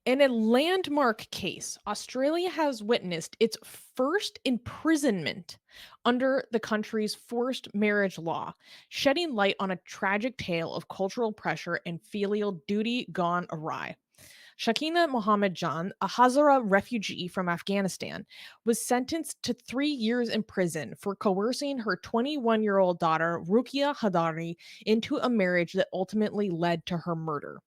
In a landmark case, Australia has witnessed its first imprisonment under the country's forced marriage law, shedding light on a tragic tale of cultural pressure and filial duty gone awry. Sakina Muhammad Jan, a Hazara refugee from Afghanistan, was sentenced to 3 years in prison for coercing her 21-year-old daughter, Ruqia Haidari, into a marriage that ultimately led to her murder.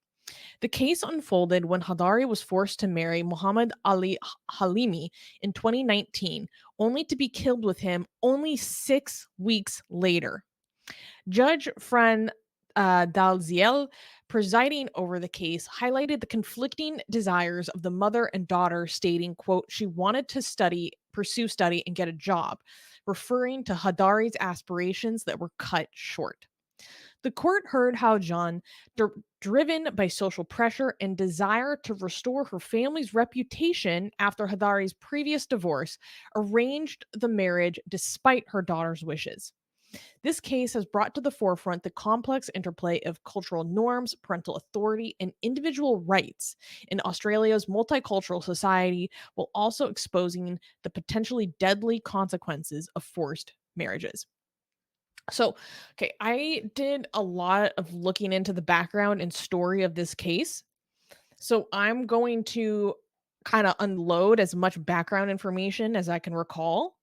The case unfolded when Haidari was forced to marry Mohammad Ali Halimi in 2019, only to be killed with him only 6 weeks later. Judge Fran Dalziel, presiding over the case, highlighted the conflicting desires of the mother and daughter, stating, quote, she wanted to pursue study, and get a job, referring to Hadari's aspirations that were cut short. The court heard how John, driven by social pressure and desire to restore her family's reputation after Hadari's previous divorce, arranged the marriage despite her daughter's wishes. This case has brought to the forefront the complex interplay of cultural norms, parental authority, and individual rights in Australia's multicultural society, while also exposing the potentially deadly consequences of forced marriages. So, okay, I did a lot of looking into the background and story of this case. So, I'm going to kind of unload as much background information as I can recall.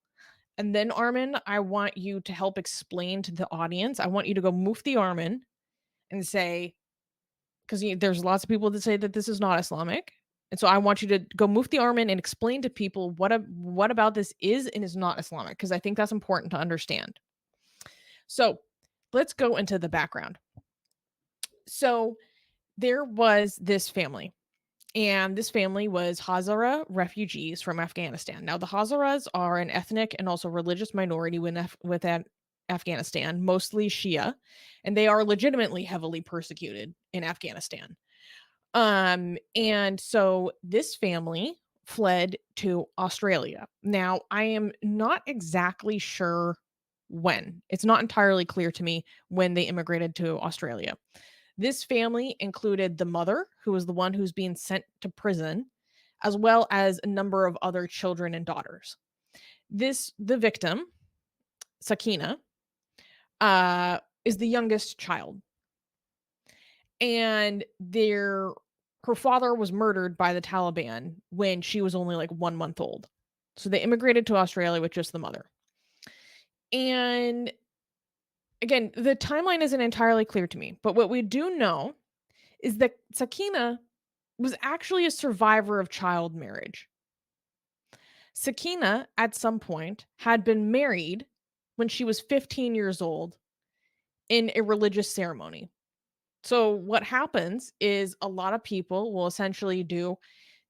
And then, Armin, I want you to help explain to the audience. I want you to go mufti Armin and say, because there's lots of people that say that this is not Islamic. And so I want you to go mufti Armin and explain to people what about this is and is not Islamic, because I think that's important to understand. So let's go into the background. So there was this family, and this family was Hazara refugees from Afghanistan. Now, the Hazaras are an ethnic and also religious minority within Afghanistan, mostly Shia, and they are legitimately heavily persecuted in Afghanistan. And so this family fled to Australia. Now, I am not exactly sure when. It's not entirely clear to me when they immigrated to Australia. This family included the mother, who was the one who's being sent to prison, as well as a number of other children and daughters. The victim, Sakina, is the youngest child, and her father was murdered by the Taliban when she was only like 1 month old. So they immigrated to Australia with just the mother. And again, the timeline isn't entirely clear to me, but what we do know is that Sakina was actually a survivor of child marriage. Sakina, at some point, had been married when she was 15 years old in a religious ceremony. So, what happens is a lot of people will essentially do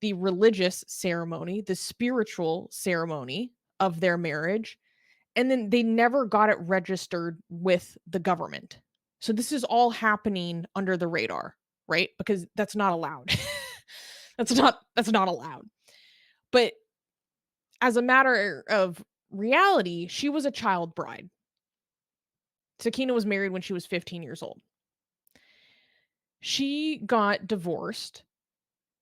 the religious ceremony, the spiritual ceremony of their marriage, and then they never got it registered with the government. So, this is all happening under the radar, right? Because that's not allowed. That's not allowed. But as a matter of reality, she was a child bride. Sakina was married when she was 15 years old. She got divorced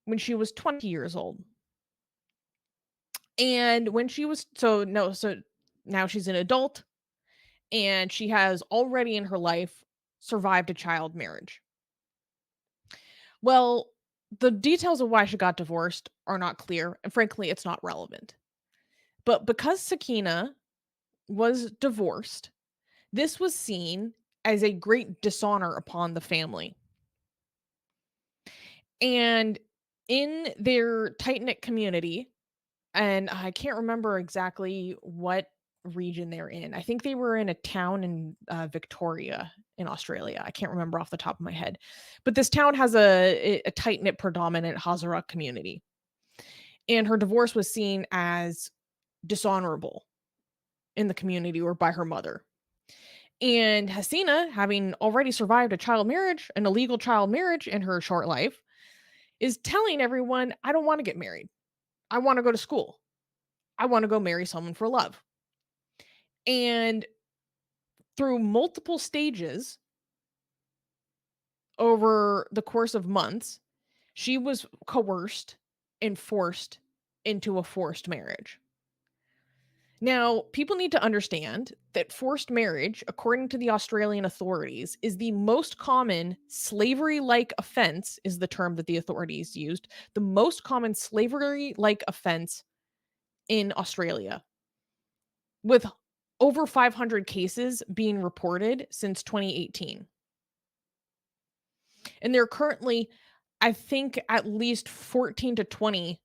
when she was 20 years old. And when she was so no, so now she's an adult, and she has already in her life survived a child marriage. Well, the details of why she got divorced are not clear, and frankly, it's not relevant. But because Sakina was divorced, this was seen as a great dishonor upon the family. And in their tight-knit community, and I can't remember exactly what region they're in. I think they were in a town in, Victoria in Australia. I can't remember off the top of my head. But this town has a tight-knit predominant Hazara community, and her divorce was seen as dishonorable in the community or by her mother. And Hasina, having already survived a child marriage, an illegal child marriage in her short life, is telling everyone, "I don't wanna get married. I wanna go to school. I wanna go marry someone for love." And through multiple stages over the course of months, She was coerced and forced into a forced marriage. Now, people need to understand that forced marriage, according to the Australian authorities, is the most common slavery like offense, is the term that the authorities used. The most common slavery like offense in Australia, with over 500 cases being reported since 2018. And there are currently, I think, at least 14 to 20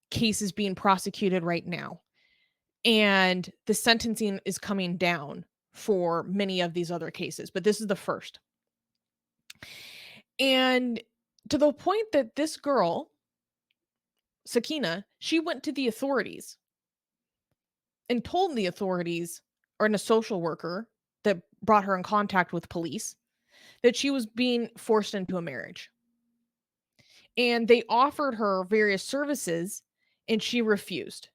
cases being prosecuted right now. And the sentencing is coming down for many of these other cases, but this is the first. And to the point that this girl, Sakina, she went to the authorities and told the authorities, or in a social worker that brought her in contact with police, that she was being forced into a marriage. And they offered her various services and she refused,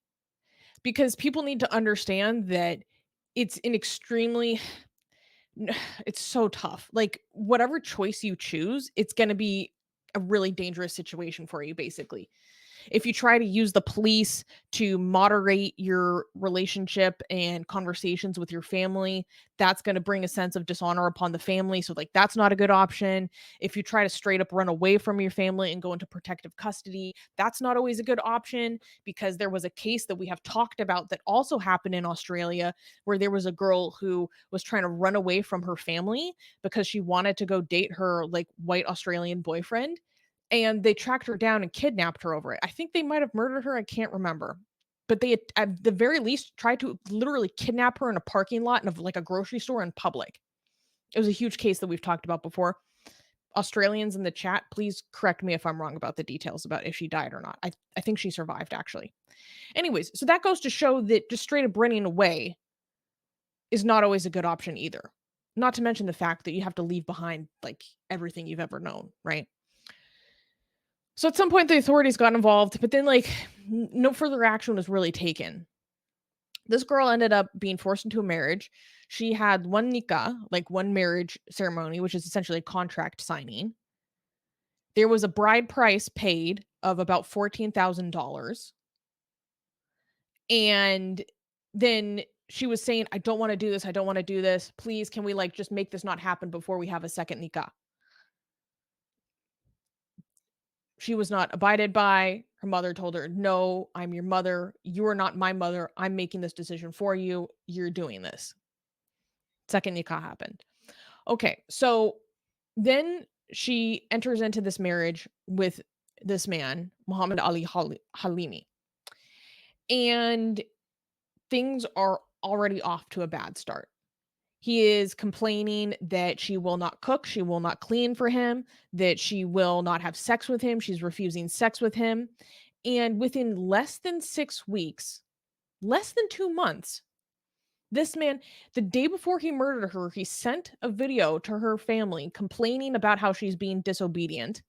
because people need to understand that it's an extremely it's so tough. Like, whatever choice you choose, it's gonna be a really dangerous situation for you, basically. If you try to use the police to moderate your relationship and conversations with your family, that's going to bring a sense of dishonor upon the family. So, like, that's not a good option. If you try to straight up run away from your family and go into protective custody, that's not always a good option, because there was a case that we have talked about that also happened in Australia, where there was a girl who was trying to run away from her family because she wanted to go date her like white Australian boyfriend, and they tracked her down and kidnapped her over it. I think they might have murdered her, I can't remember. But they at the very least tried to literally kidnap her in a parking lot of like a grocery store in public. It was a huge case that we've talked about before. Australians in the chat, please correct me if I'm wrong about the details about if she died or not. I think she survived, actually. Anyways, so that goes to show that just straight up running away is not always a good option either. Not to mention the fact that you have to leave behind like everything you've ever known, right? So at some point, the authorities got involved, but then like no further action was really taken. This girl ended up being forced into a marriage. She had one nikah, like one marriage ceremony, which is essentially a contract signing. There was a bride price paid of about $14,000. And then she was saying, I don't want to do this. I don't want to do this. Please, can we like just make this not happen before we have a second nikah? She was not abided by. Her mother told her, "No, I'm your mother. You are not my mother. I'm making this decision for you. You're doing this." Second nikah happened. Okay, so then she enters into this marriage with this man, Mohammad Ali Halimi. And things are already off to a bad start. He is complaining that she will not cook, she will not clean for him, that she will not have sex with him, she's refusing sex with him. And within less than 6 weeks, less than 2 months, this man, the day before he murdered her, he sent a video to her family complaining about how she's being disobedient.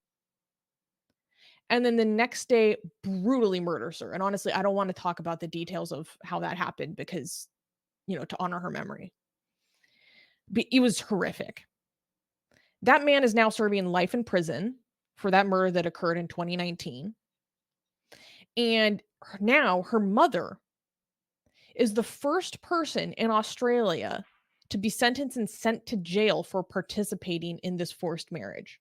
And then the next day, brutally murders her. And honestly, I don't want to talk about the details of how that happened because, to honor her memory. But it was horrific. That man is now serving life in prison for that murder that occurred in 2019. And now her mother is the first person in Australia to be sentenced and sent to jail for participating in this forced marriage.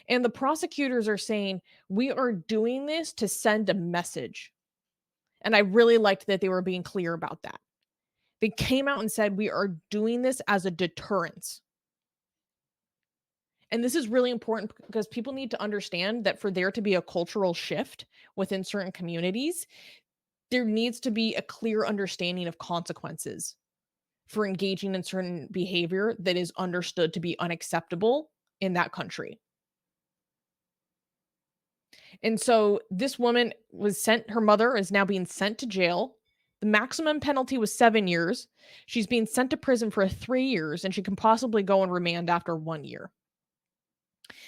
And the prosecutors are saying, we are doing this to send a message. And I really liked that they were being clear about that. They came out and said, we are doing this as a deterrence. And this is really important because people need to understand that for there to be a cultural shift within certain communities, there needs to be a clear understanding of consequences for engaging in certain behavior that is understood to be unacceptable in that country. And so this woman was sent, her mother is now being sent to jail. The maximum penalty was 7 years. She's being sent to prison for 3 years, and she can possibly go on remand after 1 year.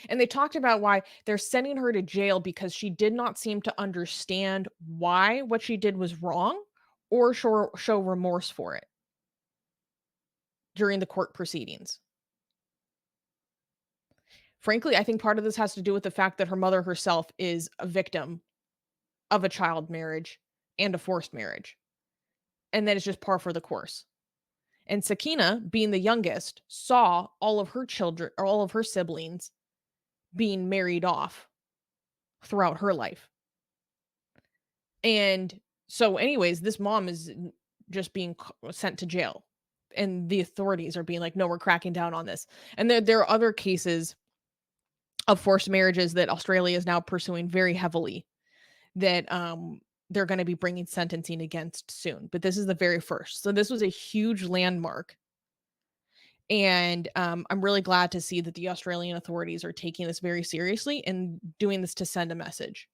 And they talked about why they're sending her to jail because she did not seem to understand why what she did was wrong or show remorse for it during the court proceedings. Frankly, I think part of this has to do with the fact that her mother herself is a victim of a child marriage and a forced marriage, and that is just par for the course. And Sakina, being the youngest, saw all of her children or all of her siblings being married off throughout her life. And so, anyways, this mom is just being sent to jail. And the authorities are being like, no, we're cracking down on this. And there are other cases of forced marriages that Australia is now pursuing very heavily that they're going to be bringing sentencing against soon. But this is the very first. So this was a huge landmark. And I'm really glad to see that the Australian authorities are taking this very seriously and doing this to send a message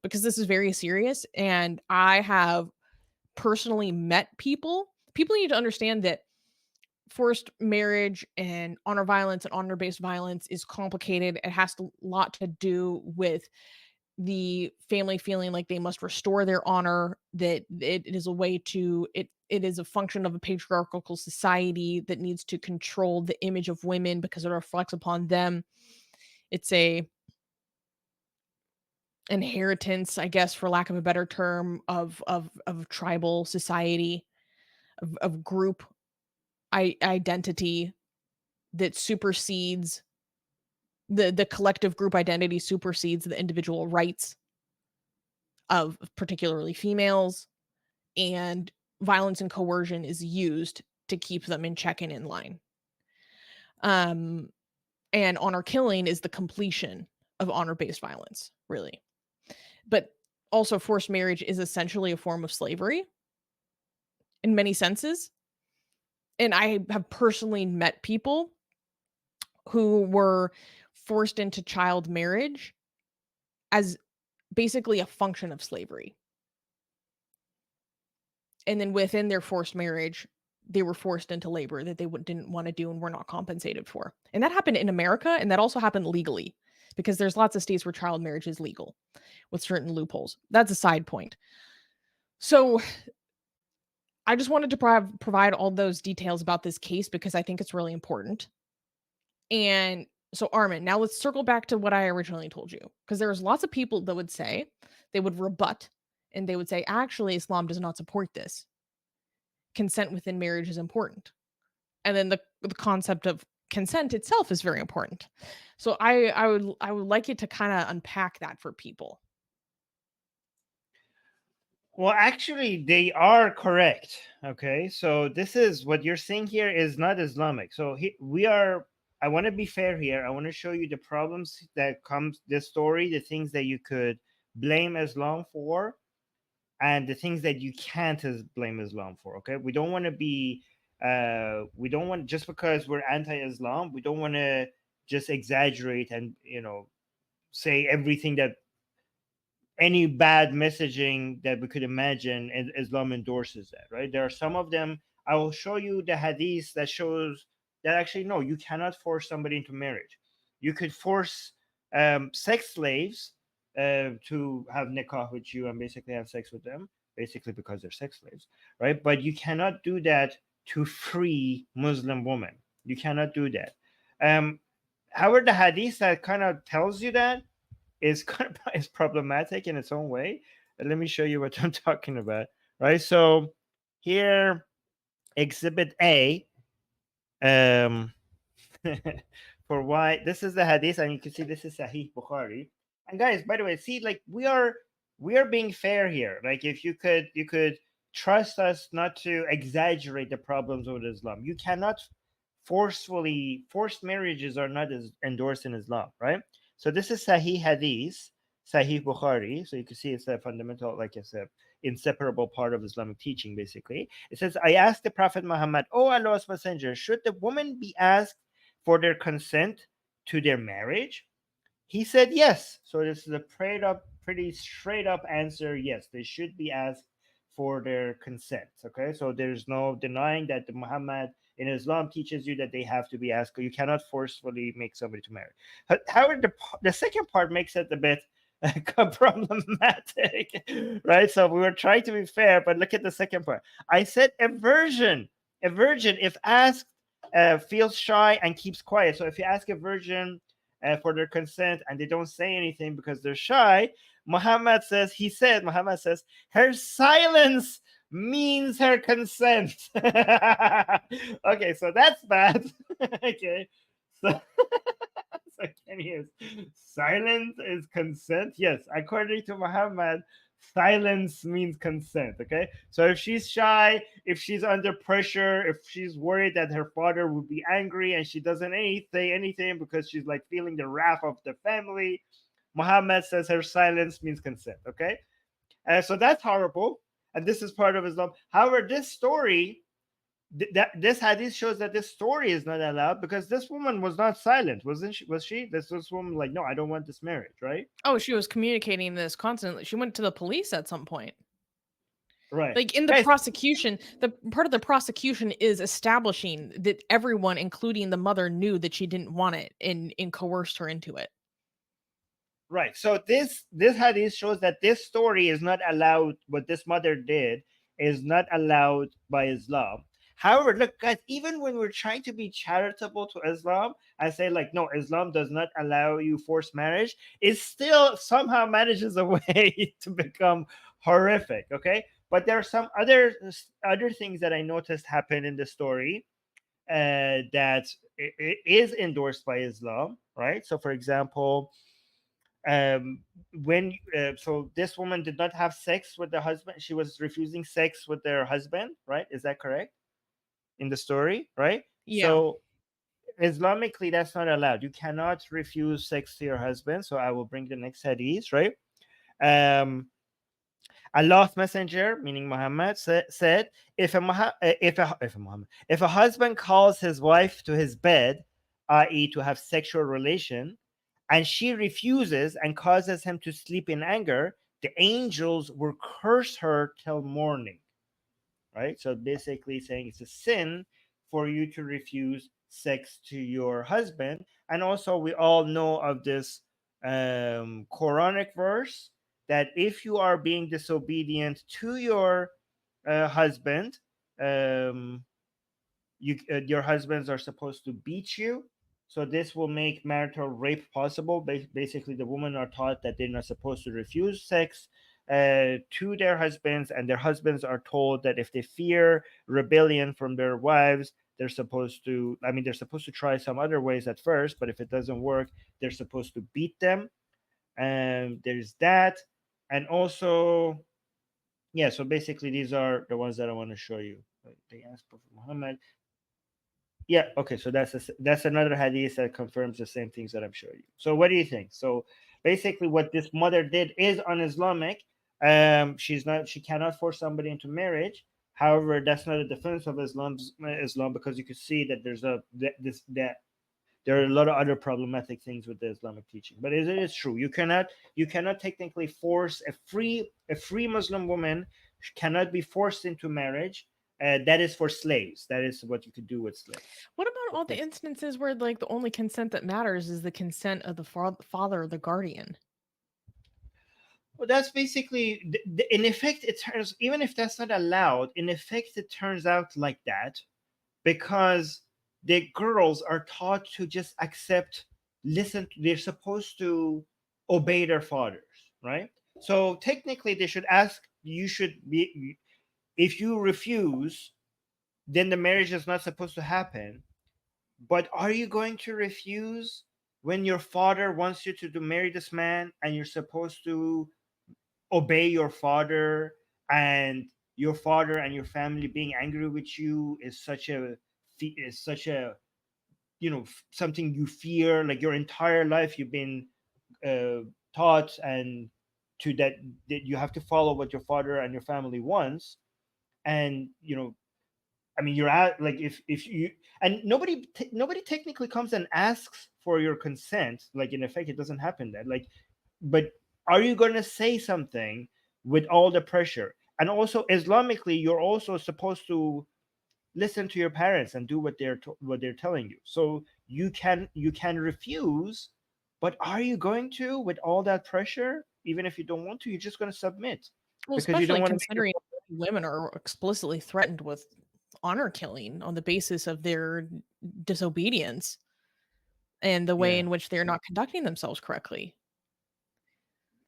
because this is very serious. And I have personally met people. People need to understand that forced marriage and honor violence and honor based violence is complicated. It has a lot to do with the family feeling like they must restore their honor, that it is a way to it is a function of a patriarchal society that needs to control the image of women because it reflects upon them. It's a inheritance, I guess, for lack of a better term, of tribal society, of group identity that supersedes the collective group identity supersedes the individual rights of particularly females, and violence and coercion is used to keep them in check and in line. Um, and honor killing is the completion of honor-based violence, really. But also forced marriage is essentially a form of slavery in many senses. And I have personally met people who were forced into child marriage as basically a function of slavery. And then within their forced marriage, they were forced into labor that they didn't want to do and were not compensated for. And that happened in America, and that also happened legally because there's lots of states where child marriage is legal with certain loopholes. That's a side point. So I just wanted to provide all those details about this case because I think it's really important. And so, Armin, now let's circle back to what I originally told you because there's lots of people that would say, they would rebut and they would say, actually, Islam does not support this. Consent within marriage is important. And then the concept of consent itself is very important. So I would like you to kind of unpack that for people. Well, actually, they are correct. Okay, so this is what you're saying here is not Islamic. So we are. I want to be fair here. I want to show you the problems that comes this story, the things that you could blame Islam for, and the things that you can't blame Islam for. Okay, we don't want to be. We don't want just because we're anti-Islam. We don't want to just exaggerate and say everything that any bad messaging that we could imagine, and Islam endorses that, right? There are some of them. I will show you the hadith that shows that actually no, you cannot force somebody into marriage. You could force sex slaves to have nikah with you and basically have sex with them, basically because they're sex slaves, right? But you cannot do that to free Muslim women. You cannot do that. However, the hadith that kind of tells you that is kind of is problematic in its own way. Let me show you what I'm talking about. Right. So here, Exhibit A, um, for why this is the hadith, and you can see this is Sahih Bukhari. And guys, by the way, see, like we are being fair here. Like if you could trust us not to exaggerate the problems with Islam. You cannot forced marriages are not as endorsed in Islam, right? So this is Sahih Hadith, Sahih Bukhari. So you can see it's a fundamental, like it's a inseparable part of Islamic teaching, basically. It says, I asked the Prophet Muhammad, "O Allah's Messenger, should the woman be asked for their consent to their marriage?" He said yes. So this is a pretty straight up answer. Yes, they should be asked for their consent. Okay, so there's no denying that the Muhammad in Islam teaches you that they have to be asked. You cannot forcefully make somebody to marry. However, the second part makes it a bit problematic, right? So we were trying to be fair, but look at the second part. I said a virgin, if asked, feels shy and keeps quiet. So if you ask a virgin for their consent, and they don't say anything because they're shy, Muhammad says, her silence means her consent. Okay, so that's bad. Okay, so second is silence is consent. Yes, according to Muhammad, silence means consent. Okay, so if she's shy, if she's under pressure, if she's worried that her father would be angry and she doesn't say anything because she's like feeling the wrath of the family, Muhammad says her silence means consent. Okay, so that's horrible, and this is part of Islam. However, this story, that this hadith shows that this story is not allowed because this woman was not silent, wasn't she? Was she? This woman like, no, I don't want this marriage, right? Oh, she was communicating this constantly. She went to the police at some point. Right, Like, in the guys. prosecution, the part of the prosecution is establishing that everyone, including the mother, knew that she didn't want it and coerced her into it. Right. So this hadith shows that this story is not allowed. What this mother did is not allowed by Islam. However, look, guys, even when we're trying to be charitable to Islam and say like, no, Islam does not allow you forced marriage, it still somehow manages a way to become horrific. Okay, but there are some other things that I noticed happen in the story that is endorsed by Islam. Right. So, for example, um when so this woman did not have sex with the husband, she was refusing sex with their husband, right? Is that correct in the story, right? Yeah. So Islamically that's not allowed. You cannot refuse sex to your husband. So I will bring the next hadith, right? um Allah's messenger, meaning Muhammad, said, if a husband calls his wife to his bed, i.e., to have sexual relation, and she refuses and causes him to sleep in anger, the angels will curse her till morning. Right? So basically saying it's a sin for you to refuse sex to your husband. And also, we all know of this Quranic verse that if you are being disobedient to your husband, um, your husbands are supposed to beat you. So this will make marital rape possible. Basically, the women are taught that they're not supposed to refuse sex to their husbands, and their husbands are told that if they fear rebellion from their wives, they're supposed to. I mean, they're supposed to try some other ways at first, but if it doesn't work, they're supposed to beat them. And there's that, and also, yeah. So basically, these are the ones that I want to show you. They asked Prophet Muhammad. Yeah. Okay. So that's another hadith that confirms the same things that I'm showing you. So what do you think? So basically, what this mother did is un-Islamic. She cannot force somebody into marriage. However, that's not a defense of Islam, because you could see that there's a that this that there are a lot of other problematic things with the Islamic teaching. But it is true. You cannot technically force a free Muslim woman cannot be forced into marriage. That is for slaves. That is what you could do with slaves. What about all the Okay. instances where, like, the only consent that matters is the consent of the father or the guardian? Well, that's basically in effect. It turns, even if that's not allowed, in effect it turns out like that because the girls are taught to just accept, listen. They're supposed to obey their fathers, right? So technically, they should ask. You should be. If you refuse, then the marriage is not supposed to happen. But are you going to refuse when your father wants you to marry this man and you're supposed to obey your father, and your father and your family being angry with you is such a something you fear, like your entire life you've been uh, taught and to that you have to follow what your father and your family wants. And I mean, you're at like, if you, and nobody technically comes and asks for your consent. Like, in effect, it doesn't happen that, like, but are you going to say something with all the pressure? And also, Islamically, you're also supposed to listen to your parents and do what they're telling you. So you can refuse, but are you going to, with all that pressure? Even if you don't want to, you're just going to submit Well, because you don't especially want to make your. considering women are explicitly threatened with honor killing on the basis of their disobedience. and the way Yeah. in which they're not conducting themselves correctly.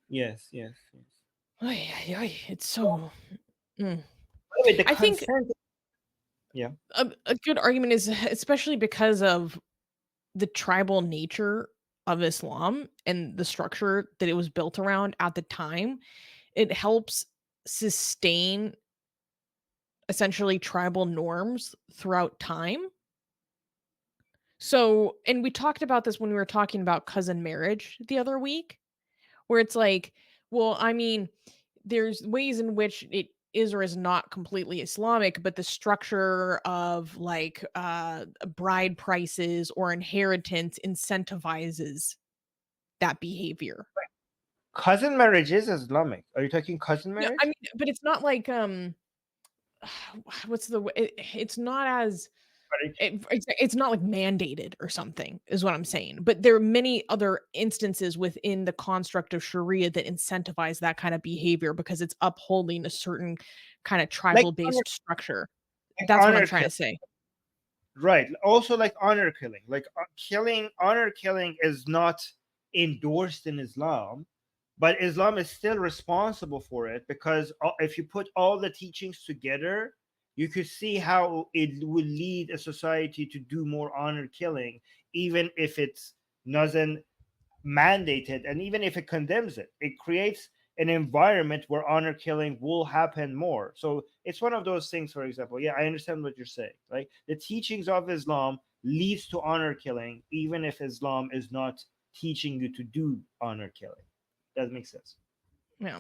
Yes. Yes. Yes. Ay, ay, ay, it's Well, so mm. by the way, the I think consent. Yeah. a good argument is especially because of the tribal nature of Islam and the structure that it was built around at the time, it helps sustain essentially tribal norms throughout time. So, and we talked about this when we were talking about cousin marriage the other week, where it's like, well, I mean, there's ways in which it is or is not completely Islamic, but the structure of like bride prices or inheritance incentivizes that behavior. Cousin marriage is Islamic. Are you talking cousin Yeah, I marriage? mean, but it's not like what's the it's not as Marriage. it's not like mandated or something is what I'm saying. But there are many other instances within the construct of Sharia that incentivize that kind of behavior because it's upholding a certain kind of Like tribal honor, based structure. like That's what I'm honor trying killing. to say. Right. Also, like honor killing. Like killing, honor killing is not endorsed in Islam, but Islam is still responsible for it because if you put all the teachings together, you could see how it will lead a society to do more honor killing, even if it's doesn't mandated, and even if it condemns it, it creates an environment where honor killing will happen more. So it's one of those things. For example, yeah, I understand what you're saying. Like the teachings of Islam leads to honor killing, even if Islam is not teaching you to do honor killing. That makes sense. Yeah.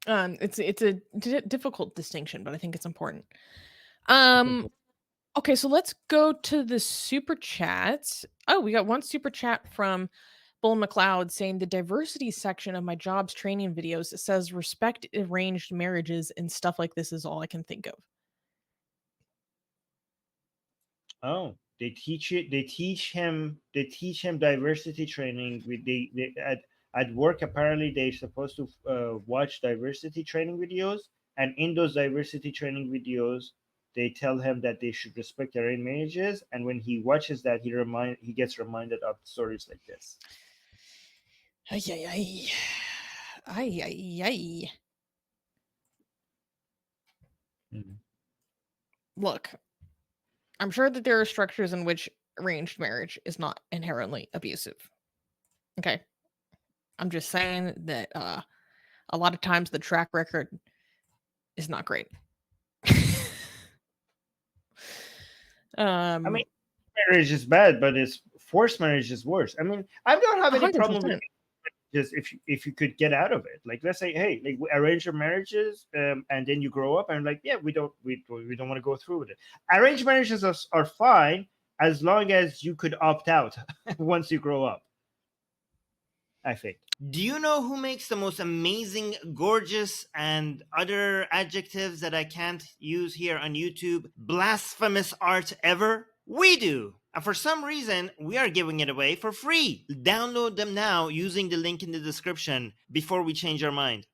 Yeah. It's a difficult distinction, but I think it's important. Okay. Um, okay, so let's go to the super chats. Oh, we got one super chat from Bull McLeod saying the diversity section of my job's training videos says respect arranged marriages and stuff like this is all I can think of. Oh, they teach it. They teach him. They teach him diversity training. They at work. Apparently, they're supposed to watch diversity training videos, and in those diversity training videos, they tell him that they should respect their own marriages. And when he watches that, he gets reminded of stories like this. Ay, ay, ay. Ay, ay, ay. Mhm. Look, I'm sure that there are structures in which arranged marriage is not inherently abusive. Okay. I'm just saying that a lot of times the track record is not great. I mean, um marriage is bad, but it's forced marriage is worse. I mean, I don't have any problem with 100%. just if you could get out of it, like let's say, hey, like we arrange your marriages, and then you grow up and like, yeah, we don't want to go through with it. Arranged marriages are fine as long as you could opt out once you grow up, I think. Do you know who makes the most amazing, gorgeous, and other adjectives that I can't use here on YouTube, blasphemous art ever? We do! And for some reason, we are giving it away for free. Download them now using the link in the description before we change our mind.